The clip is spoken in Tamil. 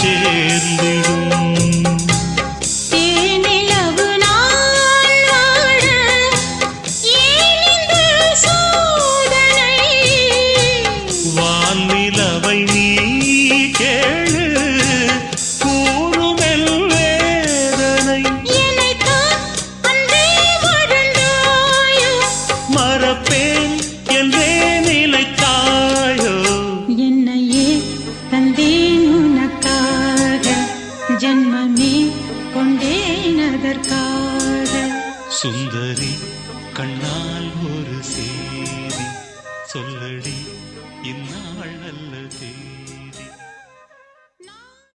சேர்ந்திடும். வான்நிலவை நீ கேளு கூறுமெல் வேதனை. மறப்பேன் என்றே நினைத்தாயோ. என்னையே தந்தேன் உனக்காக, ஜன்மமே கொண்டேன் அதற்காக. சுந்தரி கண்ணால் ஒரு சேதி சொல்லடி இந்நாள் நல்ல தேதி.